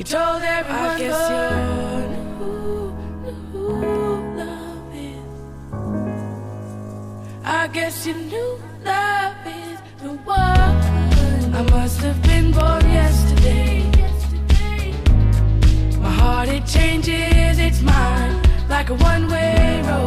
told everyone, I guess but you knew love is. I guess you knew love is the one. I must have been born yesterday. My heart, it changes its mind like a one-way road.